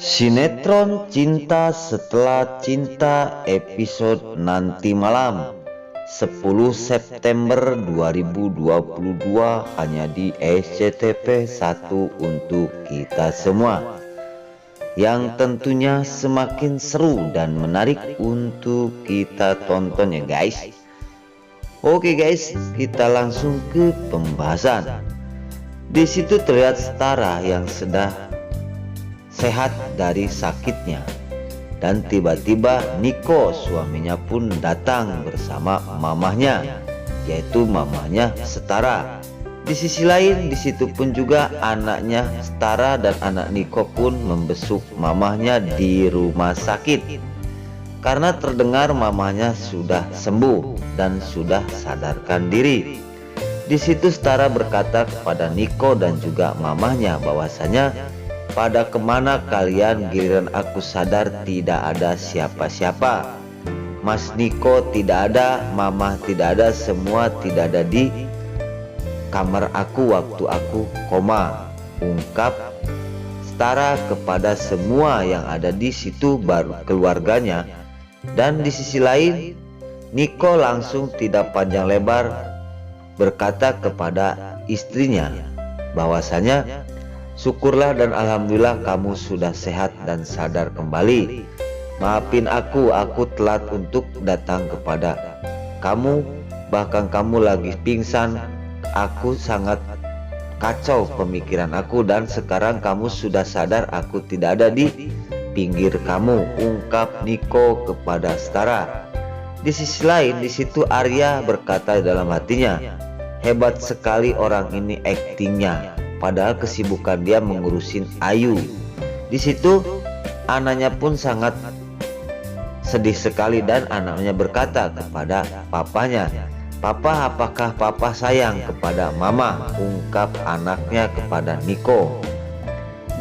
Sinetron Cinta Setelah Cinta episode nanti malam 10 September 2022 hanya di SCTV 1 untuk kita semua, yang tentunya semakin seru dan menarik untuk kita tonton ya guys. Oke guys, kita langsung ke pembahasan. Di situ terlihat Setara yang sudah sehat dari sakitnya, dan tiba-tiba Niko suaminya pun datang bersama mamahnya, yaitu mamahnya Setara. Di sisi lain, di situ pun juga anaknya Setara dan anak Niko pun membesuk mamahnya di rumah sakit karena terdengar mamahnya sudah sembuh dan sudah sadarkan diri. Di situ Setara berkata kepada Niko dan juga mamahnya bahwasanya, "Pada kemana kalian, giliran aku sadar tidak ada siapa-siapa. Mas Niko tidak ada, Mama tidak ada, semua tidak ada di kamar aku waktu aku koma," ungkap Setara kepada semua yang ada di situ, baru keluarganya. Dan di sisi lain, Niko langsung tidak panjang lebar berkata kepada istrinya bahwasanya, "Syukurlah dan alhamdulillah kamu sudah sehat dan sadar kembali. Maafin aku telat untuk datang kepada kamu, bahkan kamu lagi pingsan. Aku sangat kacau pemikiran aku, dan sekarang kamu sudah sadar aku tidak ada di pinggir kamu," ungkap Niko kepada Setara. Di sisi lain, di situ Arya berkata dalam hatinya, "Hebat sekali orang ini aktingnya, padahal kesibukan dia mengurusin Ayu." Di situ anaknya pun sangat sedih sekali dan anaknya berkata kepada papanya, "Papa, apakah papa sayang kepada mama?" ungkap anaknya kepada Niko.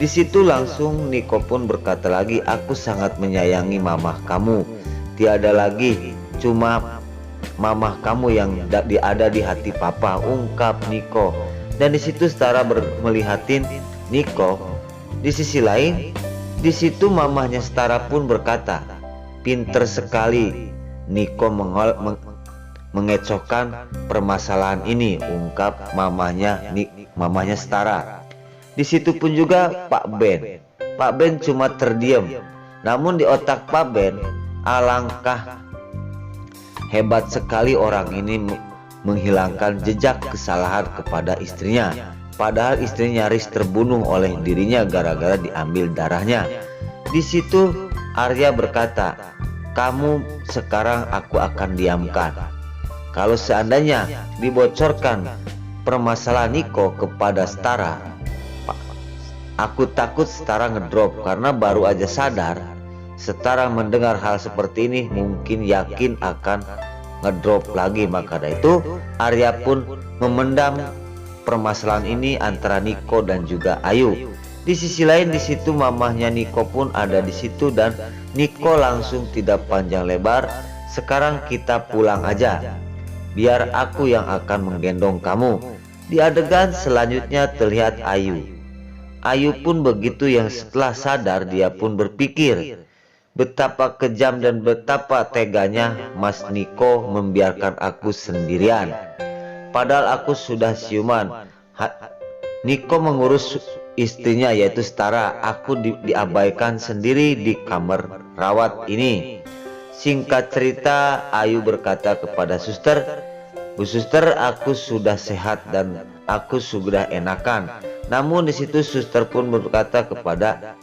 Di situ langsung Niko pun berkata lagi, "Aku sangat menyayangi mamah kamu. Tiada lagi, cuma mamah kamu yang ada di hati papa," ungkap Niko. Dan di situ Setara melihatin Niko. Di sisi lain, di situ mamahnya Setara pun berkata, "Pinter sekali Niko mengecohkan permasalahan ini," ungkap mamahnya Setara. Di situ pun juga Pak Ben cuma terdiam. Namun di otak Pak Ben, alangkah hebat sekali orang ini menghilangkan jejak kesalahan kepada istrinya, padahal istrinya nyaris terbunuh oleh dirinya gara-gara diambil darahnya. Di situ Arya berkata, "Kamu sekarang aku akan diamkan. Kalau seandainya dibocorkan permasalahan Niko kepada Setara, aku takut Setara ngedrop, karena baru aja sadar. Setara mendengar hal seperti ini mungkin yakin akan ngedrop lagi." Maka dari itu Arya pun memendam permasalahan ini antara Niko dan juga Ayu. Di sisi lain, di situ mamahnya Niko pun ada di situ, dan Niko langsung tidak panjang lebar, "Sekarang kita pulang aja, biar aku yang akan menggendong kamu." Di adegan selanjutnya terlihat Ayu pun begitu, yang setelah sadar dia pun berpikir, betapa kejam dan betapa teganya Mas Niko membiarkan aku sendirian. Padahal aku sudah siuman. Niko mengurus istrinya yaitu Setara. Aku diabaikan sendiri di kamar rawat ini. Singkat cerita, Ayu berkata kepada suster, "Bu suster, aku sudah sehat dan aku sudah enakan." Namun di situ suster pun berkata kepada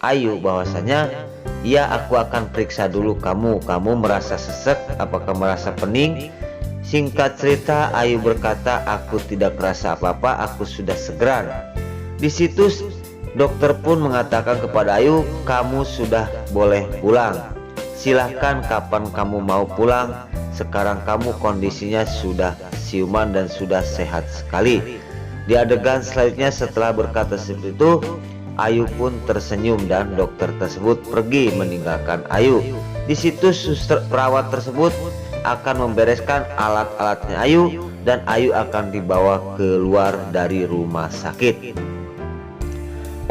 Ayu bahwasanya, "Ya, aku akan periksa dulu kamu merasa sesek, apakah merasa pening?" Singkat cerita, Ayu berkata, "Aku tidak merasa apa-apa, aku sudah segeran." Di situ dokter pun mengatakan kepada Ayu, "Kamu sudah boleh pulang. Silahkan kapan kamu mau pulang. Sekarang kamu kondisinya sudah siuman dan sudah sehat sekali." Di adegan selanjutnya setelah berkata seperti itu, Ayu pun tersenyum dan dokter tersebut pergi meninggalkan Ayu. Di situ suster perawat tersebut akan membereskan alat-alatnya Ayu, dan Ayu akan dibawa keluar dari rumah sakit.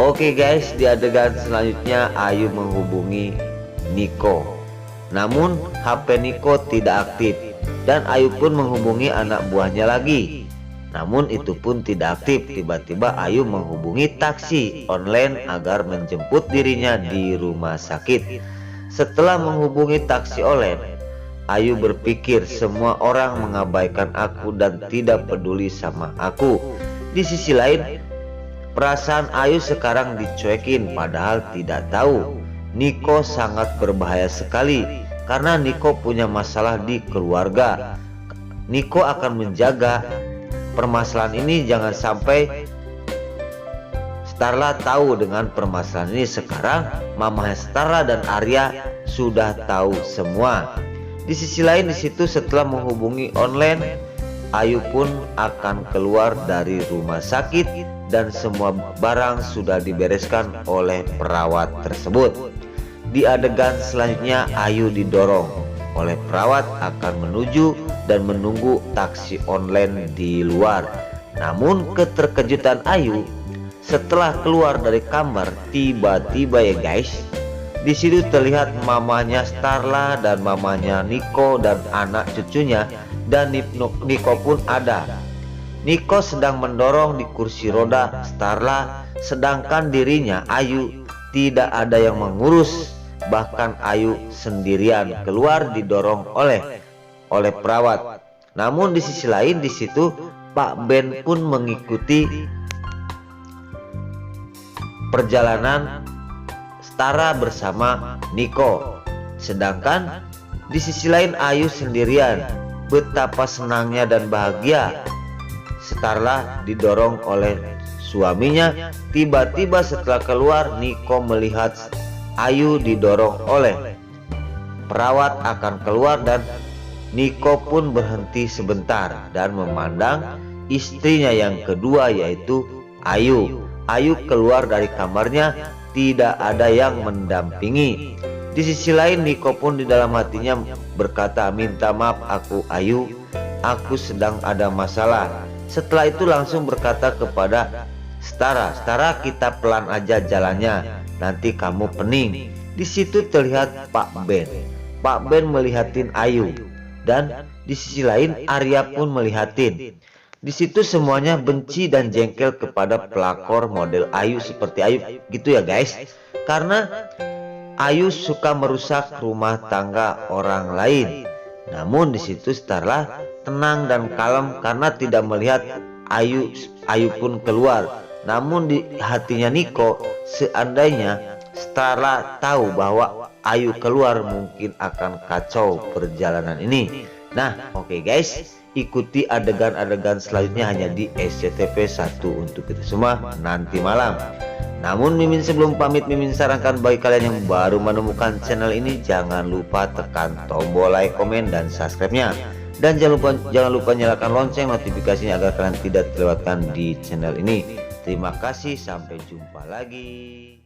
Oke guys, di adegan selanjutnya Ayu menghubungi Niko. Namun HP Niko tidak aktif dan Ayu pun menghubungi anak buahnya lagi. Namun itu pun tidak aktif. Tiba-tiba Ayu menghubungi taksi online agar menjemput dirinya di rumah sakit. Setelah menghubungi taksi online, Ayu berpikir semua orang mengabaikan aku dan tidak peduli sama aku. Di sisi lain, perasaan Ayu sekarang dicuekin, padahal tidak tahu Niko sangat berbahaya sekali karena Niko punya masalah di keluarga. Niko akan menjaga permasalahan ini jangan sampai Starla tahu dengan permasalahan ini. Sekarang mamanya Starla dan Arya sudah tahu semua. Di sisi lain, di situ setelah menghubungi online, Ayu pun akan keluar dari rumah sakit dan semua barang sudah dibereskan oleh perawat tersebut. Di adegan selanjutnya Ayu didorong oleh perawat akan menuju dan menunggu taksi online di luar. Namun keterkejutan Ayu setelah keluar dari kamar, tiba-tiba ya guys, di situ terlihat mamanya Starla dan mamanya Niko dan anak cucunya, dan Niko pun ada. Niko sedang mendorong di kursi roda Starla, sedangkan dirinya Ayu tidak ada yang mengurus. Bahkan Ayu sendirian keluar didorong oleh perawat. Namun di sisi lain, di situ Pak Ben pun mengikuti perjalanan Starla bersama Niko. Sedangkan di sisi lain Ayu sendirian. Betapa senangnya dan bahagia Starla didorong oleh suaminya. Tiba-tiba setelah keluar, Niko melihat Ayu didorong oleh perawat akan keluar dan Niko pun berhenti sebentar dan memandang istrinya yang kedua, yaitu Ayu. Ayu keluar dari kamarnya, tidak ada yang mendampingi. Di sisi lain, Niko pun di dalam hatinya berkata, minta maaf aku Ayu, aku sedang ada masalah. Setelah itu langsung berkata kepada Starla, kita pelan aja jalannya, nanti kamu pening. Di situ terlihat Pak Ben. Pak Ben melihatin Ayu dan di sisi lain Arya pun melihatin. Di situ semuanya benci dan jengkel kepada pelakor model Ayu seperti Ayu gitu ya guys. Karena Ayu suka merusak rumah tangga orang lain. Namun di situ Starla tenang dan kalem karena tidak melihat Ayu pun keluar. Namun di hatinya Niko, seandainya Starla tahu bahwa Ayu keluar mungkin akan kacau perjalanan ini. Nah oke guys, ikuti adegan-adegan selanjutnya hanya di SCTV 1 untuk kita semua nanti malam. Namun Mimin sebelum pamit, Mimin sarankan bagi kalian yang baru menemukan channel ini, jangan lupa tekan tombol like, komen, dan subscribe-nya. Dan jangan lupa nyalakan lonceng notifikasinya agar kalian tidak terlewatkan di channel ini. Terima kasih, sampai jumpa lagi.